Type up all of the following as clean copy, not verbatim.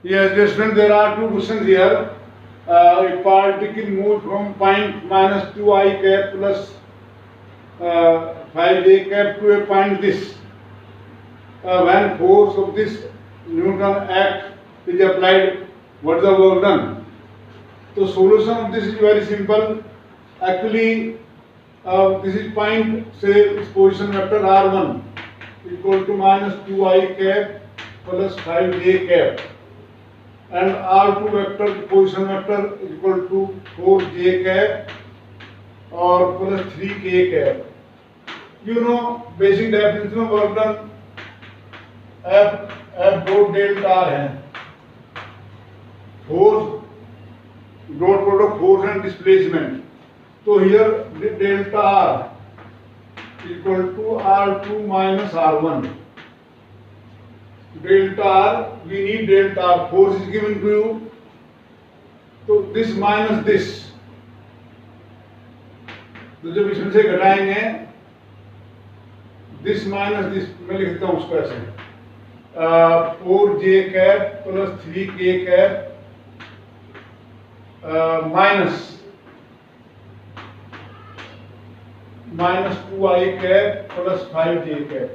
Yes, dear student, there are two questions here. A particle moved from point minus 2I cap plus 5j cap to a point this. When force of this Newton act is applied, what is the work done? So solution of this is very simple. Actually, this is point, say its position vector r1 equal to minus 2I cap plus 5j cap. And R2 vector, position vector is equal to 4j cap or plus 3k cap. You know basic definition of work done F dot delta R है force dot product force and displacement. So here delta R equal to R2 minus R1. Delta R, we need delta R, force is given to you, तो this minus this, तो जब इसमें से घटाएंगे this minus this, मैं लिखता हूँ उसको ऐसे 4j cap plus 3k cap minus 2i cap plus 5j cap.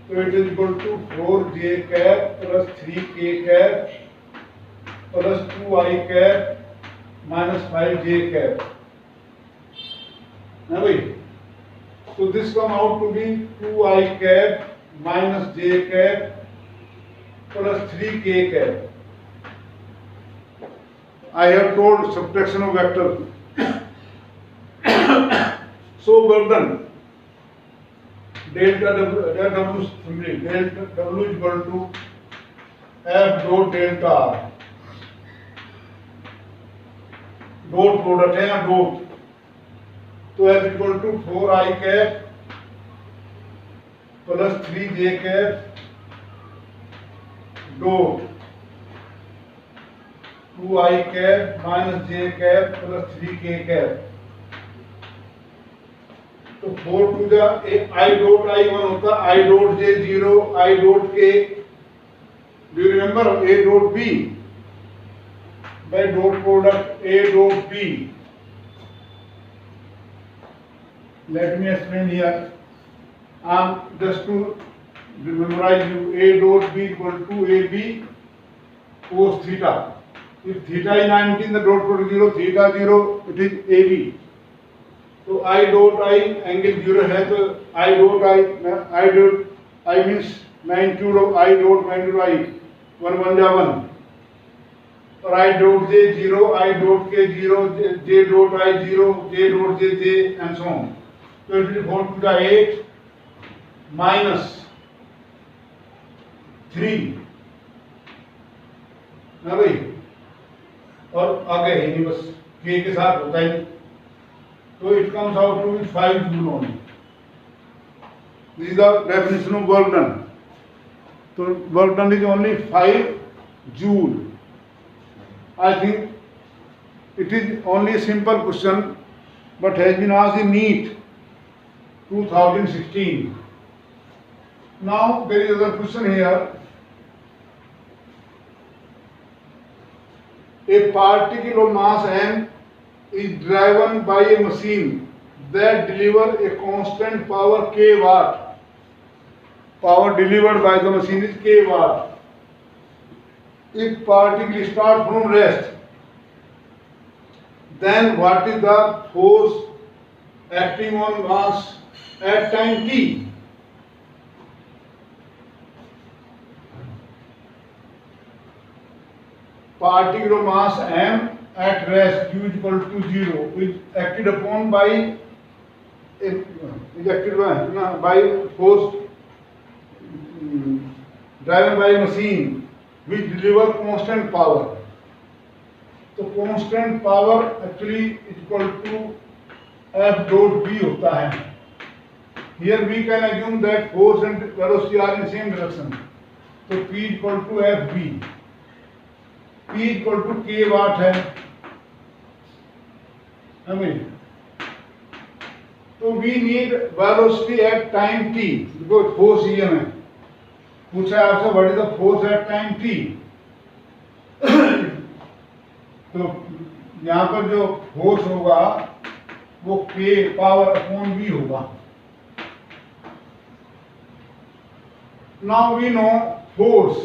So it is equal to 4j cap plus 3k cap plus 2i cap minus 5j cap. Now wait. So this come out to be 2i cap minus j cap plus 3k cap. I have told subtraction of vector. So well done. Delta W simply delta W is equal to F dot delta R. Dot product है ना dot, तो F is equal to 4i cap plus 3j cap dot 2i cap minus j cap plus 3k cap. तो 4 to the I dot I 1 होता, I dot j 0, I dot k. Do you remember A dot B? By dot product A dot B. Let me explain here. Just to memorize you, A dot B equal to AB cos theta. If theta is 90, the dot product 0, theta 0, it is AB. तो I dot I angle 0 है, तो I dot I means magnitude of I dot magnitude I 1 1 जा 1 और I dot J 0, I dot K 0, J dot I 0, J dot J and so on. So it will go to the 8 minus 3 ना भाई, और आगे ही नहीं बस K के साथ होता है. So it comes out to be 5 joule only. This is the definition of work done. So work done is only 5 joule. I think it is only a simple question, but has been asked in NEET 2016. Now there is another question here. A particle of mass m is driven by a machine that delivers a constant power k watt. Power delivered by the machine is k watt. If particle start from rest, then what is the force acting on mass at time t? Particle of mass m at rest u is equal to 0 is acted upon by force driven by machine which deliver constant power. So constant power actually is equal to F dot B होता है. Here we can assume that force and velocity are in same direction. So P is equal to FB. P is equal to k watt है. I mean, so we need velocity at time t because force em है. पूछा है आपसे what is the force at time t। तो यहाँ पर जो force होगा वो k पावर अपॉन v होगा। Now we know force,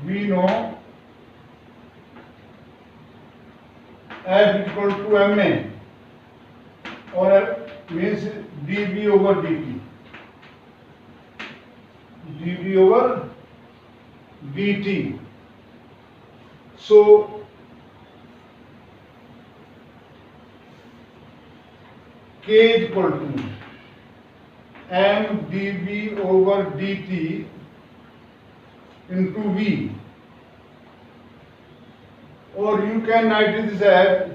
we know F equal to ma or means dv over dt, dv over dt. So k is equal to m dv over dt into v, or you can write this as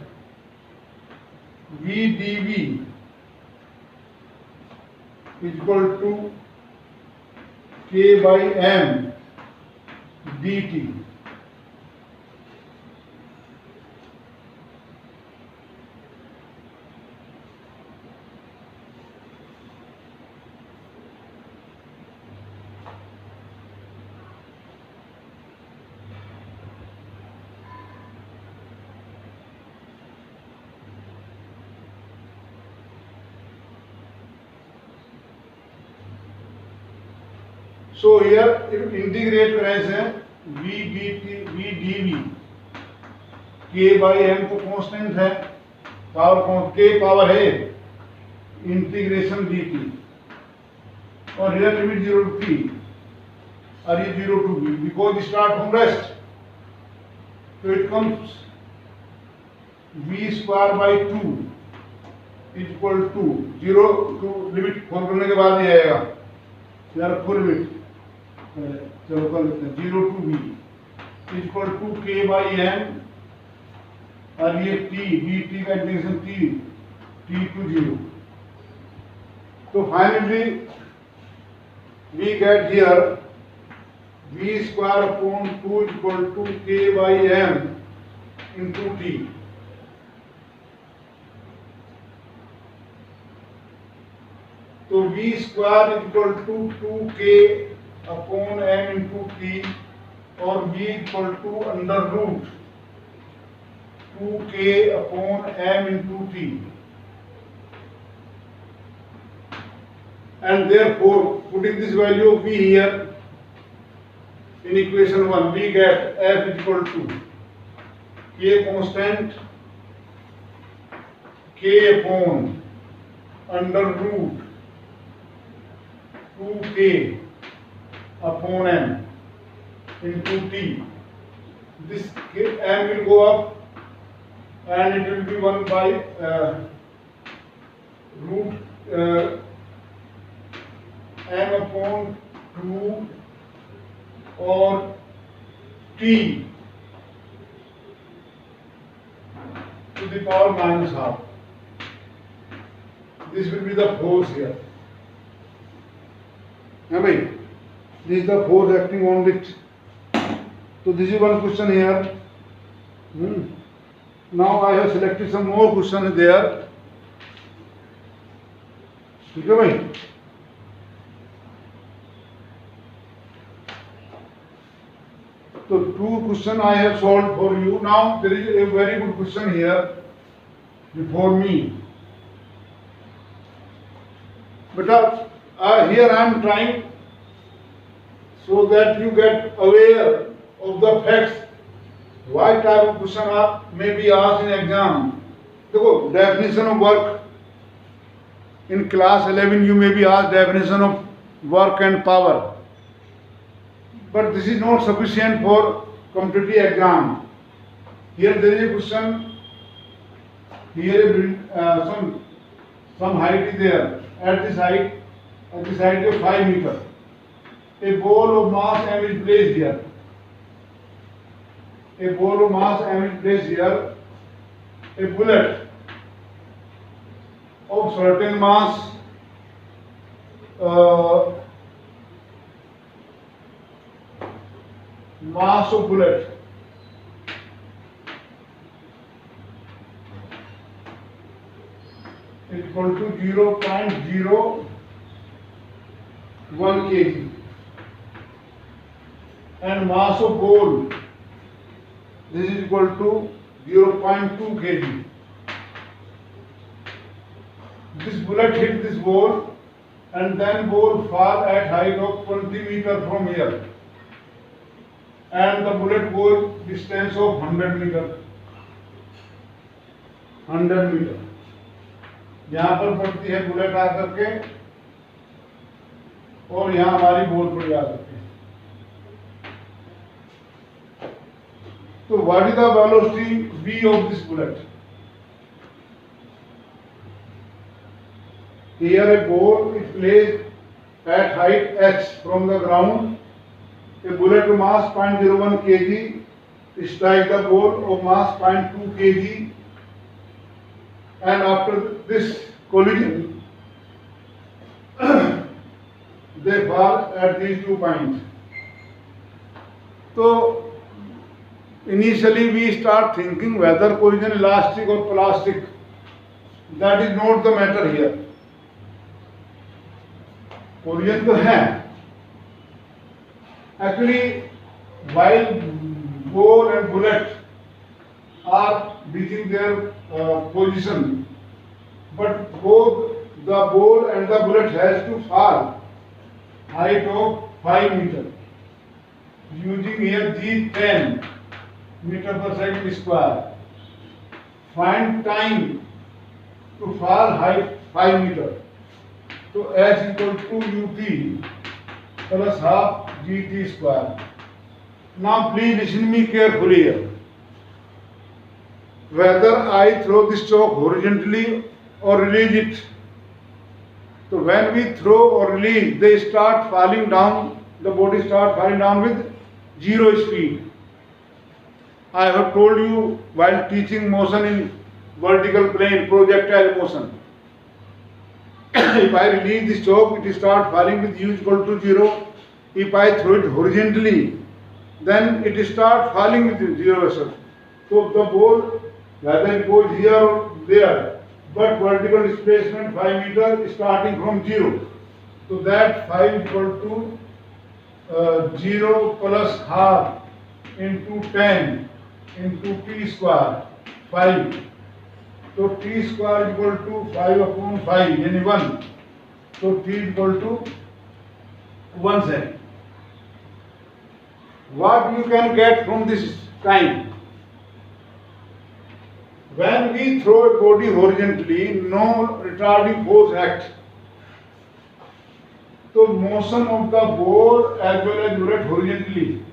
v dv is equal to k by m dt. So here if integrate करें से v dv k by m तो constant है, power k power है integration dt, और here limit 0 to t और ये 0 to b because start from rest, so it comes v square by 2 is equal to 0 to limit खोल करने के बाद ये आएगा यार फुल लिमिट, चलो कर लेते हैं 0 to b is equal to k by m और ये t dt का इंटीग्रेशन t to 0. तो finally we get here v square upon 2 is equal to k by m into t. तो v square equal to 2k upon m into t और v equal to under root 2k upon m into t, and therefore putting this value of v here in equation 1 we get f is equal to k constant k upon under root 2k upon m into t. This m will go up and it will be 1 by root m upon 2 or t to the power minus half. This will be the force here. This is the force acting on it. So this is one question here. Now I have selected some more questions there. ठीक है भाई? So two questions I have solved for you. Now there is a very good question here before me. But here I am trying so that you get aware of the facts. What type of question may be asked in exam? देखो definition of work in class 11 you may be asked definition of work and power, but this is not sufficient for competitive exam. Here there is a question. Here some height is there. At this height of 5 meters, a ball of mass m is placed here. A ball of mass m is placed here. A bullet of certain mass mass of bullet is equal to 0.01 kg. and mass of ball, this is equal to 0.2 kg. This bullet hit this ball and then ball fall at height of 20 meter from here, and the bullet goes distance of 100 meter. 100 metre यहाँ पर पड़ती है bullet आकर के, और यहाँ हमारी ball पड़ जाती है। तो what is the velocity v of this bullet? Here a ball is placed at height h from the ground. A bullet mass 0.01 kg strike the ball of mass 0.2 kg, and after this collision they fall at these 2 points. So initially we start thinking whether collision elastic or plastic. That is not the matter here. Collision तो है. Actually, while ball and bullet are reaching their position, but both the ball and the bullet has to fall height of 5 meter. Using here G10 meter per second square. Find time to fall height 5 meter. So h equal to ut plus half gt square. Now please listen me carefully here. Whether I throw this chalk horizontally or release it. So when we throw or release, they start falling down, the body starts falling down with zero speed. I have told you while teaching motion in vertical plane, projectile motion. If I release this chalk, it starts falling with u equal to 0. If I throw it horizontally, then it starts falling with zero pressure. So the ball, whether it goes here or there, but vertical displacement 5 meter starting from 0. So that 5 equal to 0 plus half into 10 into t square 5. So t square equal to 5 upon 5 यानी 1. So t equal to 1 second. What you can get from this time? When we throw a body horizontally, no retarding force acts. So motion of the ball as well as bullet horizontally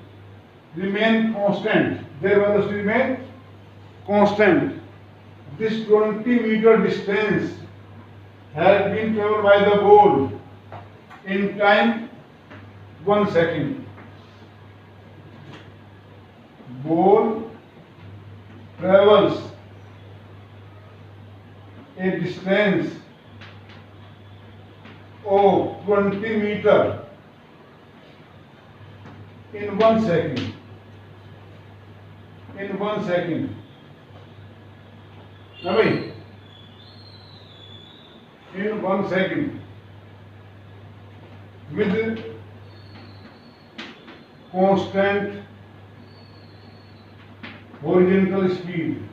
remain constant. Their velocity remain constant. This 20 meter distance has been traveled by the ball in time 1 second. Ball travels a distance of 20 meter in 1 second. In 1 second. Now wait. In 1 second with constant horizontal speed.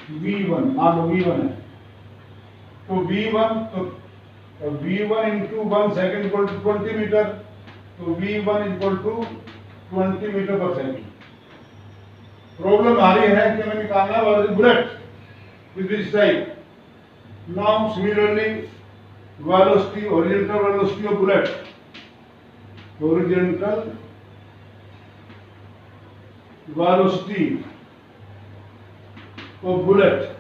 V1, मान लो V1 है, तो V1 into 1 second equal to 20 meter, तो V1 equal to 20 meter per second. Problem आ रही है कि हमें निकालना है bullet with this type. Now similarly velocity, horizontal velocity of bullet, horizontal velocity of bullet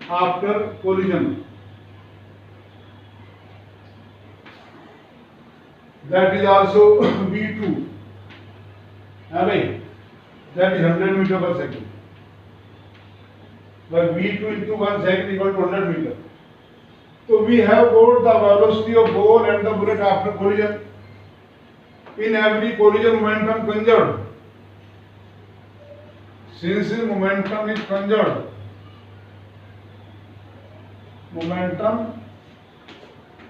after collision, that is also V2, that is 100 meter per second. But V2 into 1 second equal to 100 meter. So we have got the velocity of ball and the bullet after collision. In every collision momentum conserved. Since momentum is conserved, momentum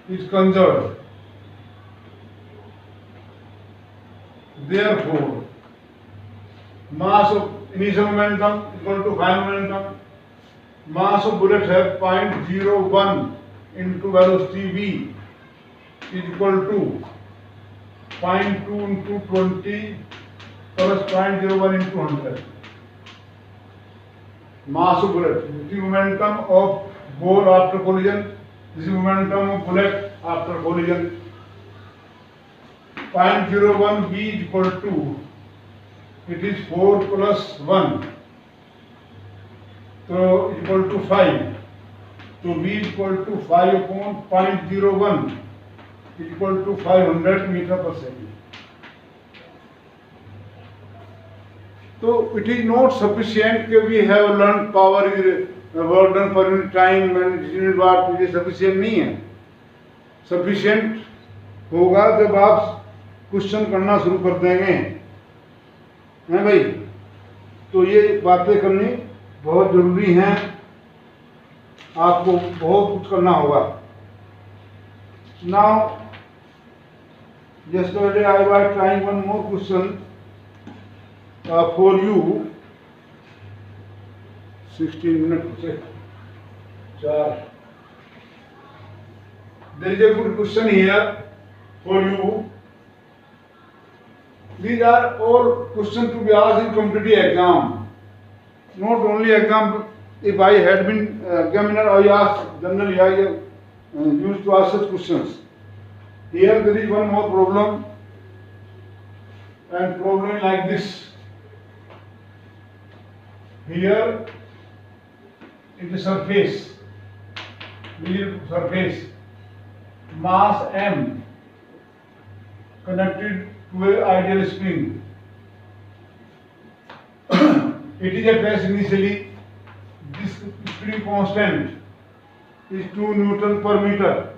is conserved. Therefore, mass of initial momentum equal to final momentum. Mass of bullet have 0.01 into velocity v is equal to 0.2 into 20 plus 0.01 into 100. Mass of bullet. This is momentum of ball after collision. This is momentum of bullet after collision. 0.01 v is equal to, it is 4 plus 1, so equal to 5. So v is equal to 5 upon 0.01 is equal to 500 meter per second. So it is not sufficient that we have learned power is work done per unit time and unit watt, ये sufficient नहीं है. Sufficient होगा जब आप question करना शुरू कर देंगे, हैं भाई. तो ये बातें करनी बहुत जरूरी हैं, आपको बहुत कुछ करना होगा. Now, yesterday I was trying one more question for you. 16 minutes. There is a good question here for you. These are all questions to be asked in competitive exam. Not only exam. If I had been examiner, I asked generally I used to ask such questions. Here there is one more problem, and problem like this. Here is the surface, mass m connected to a ideal spring. It is at rest initially. This spring constant is 2 Newton per meter.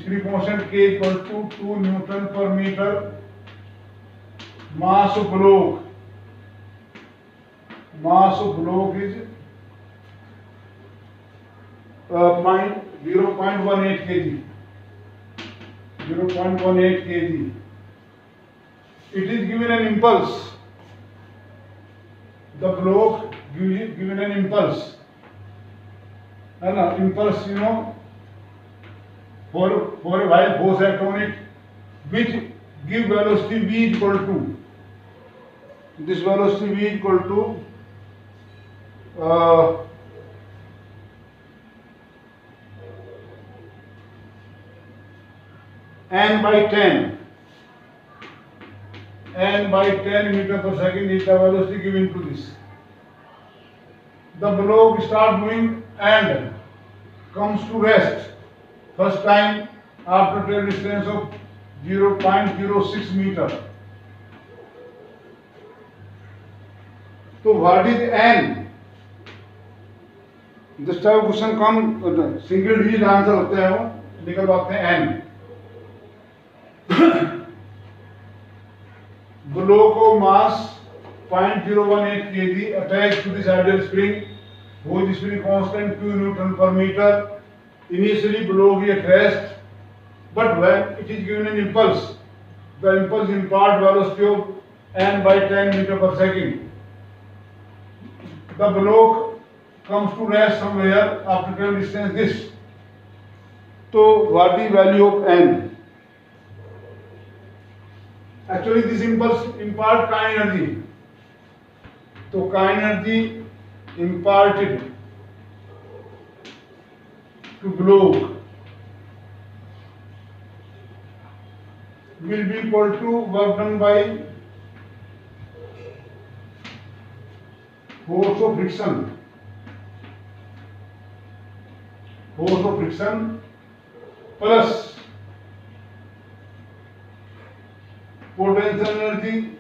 Spring constant K equal to 2 Newton per meter. Mass of block is 0.18 kg. 0.18 kg. It is given an impulse. The block given an impulse. Impulse, for a while force act on it, which give velocity v equal to, this velocity v equal to n by 10 meter per second is the velocity given to this. The block start moving and comes to rest first time after a distance of 0.06 meter. So what is n? This type of question come single digit answer होते हैं, वो निकल पाते हैं n. Block of mass 0.018 kg attached to this ideal spring, whose spring constant 2 Newton per meter. Initially block is at rest, but when it is given an impulse, the impulse impart velocity of n by 10 meter per second. The block comes to rest somewhere after a distance this. So what is the value of n? Actually this impulse impart kind energy. So kind energy imparted to block will be equal to work done by force of friction. Force of friction plus potential energy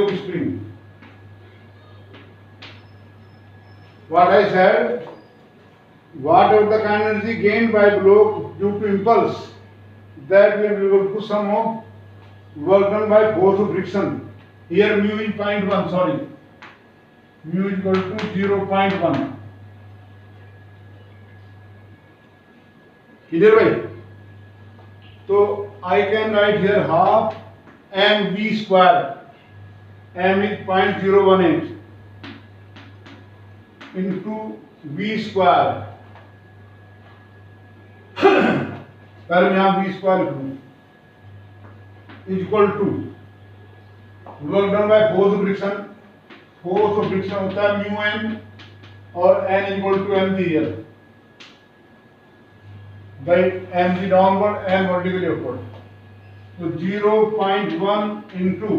of spring. What I said, whatever the kind energy gained by block due to impulse, that will be equal to sum of work done by force of friction. Here mu is 0.1, sorry. mu is equal to 0.1. Clear भाई? तो I can write here half mv square. M is 0.018 into v square. पहले मैं यहाँ v square लिखूँ is equal to work done by force of friction. Force of friction होता है mu n और n is equal to mg here by mg downward and vertically upward. So 0.1 into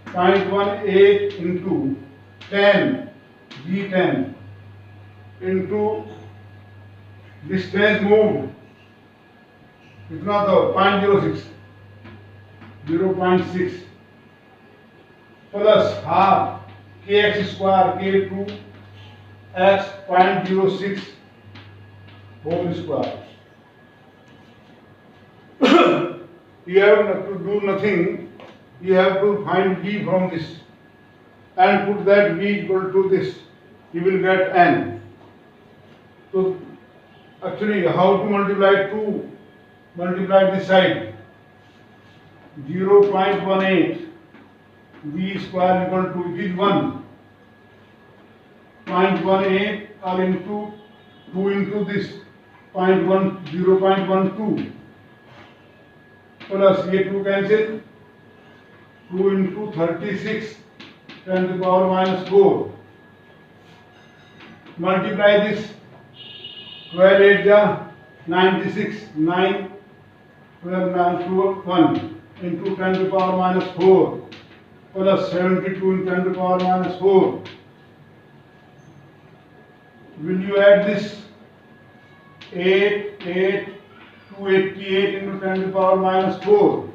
0.18 into 10 g10 into distance moved. कितना था 0.06 0.6 plus half kx square k2 x 0.06 whole square. You have to do nothing. You have to find v from this and put that v equal to this. You will get n. So actually, how to multiply 2? Multiply this side. 0.18 v square equal to is 1. 0.18 or into 2 into this 0.12 plus ये 2 cancel 2 into 36 10 to the power minus 4. Multiply this 12 8 ja 96 9 12 9 2 1 into 10 to the power minus 4 plus 72 into 10 to the power minus 4. Will you add this 8 8 288 into 10 to the power minus 4?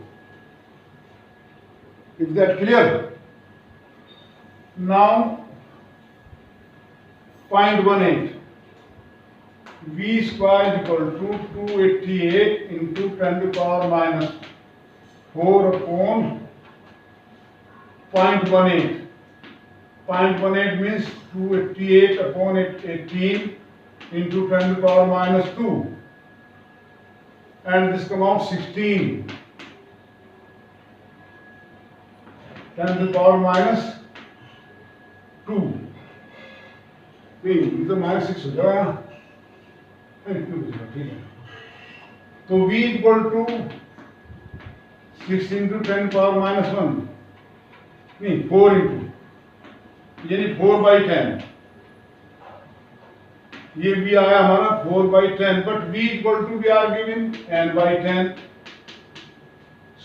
Is that clear? Now 0.18 v square is equal to 288 into 10 to the power minus 4 upon 0.18. 0.18 means 288 upon 18 into 10 to the power minus 2. And this comes out 16. 10 to the power minus 2. ये तो minus 6 हो जाएगा ठीक है तो v equal to 6 into 10 power minus 1 नहीं 4 into यानी 4/10 ये भी आया हमारा 4/10 but v equal to we are given n/10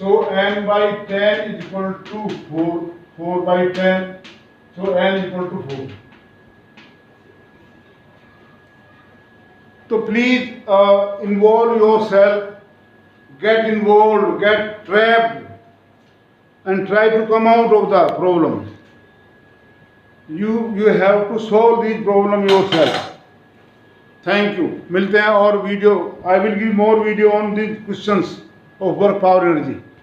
so n/10 is equal to 4/10 so n equal to 4. So please involve yourself, get involved, get trapped, and try to come out of the problem. You have to solve these problem yourself. Thank you. मिलते हैं और video. I will give more video on these questions of work, power, energy.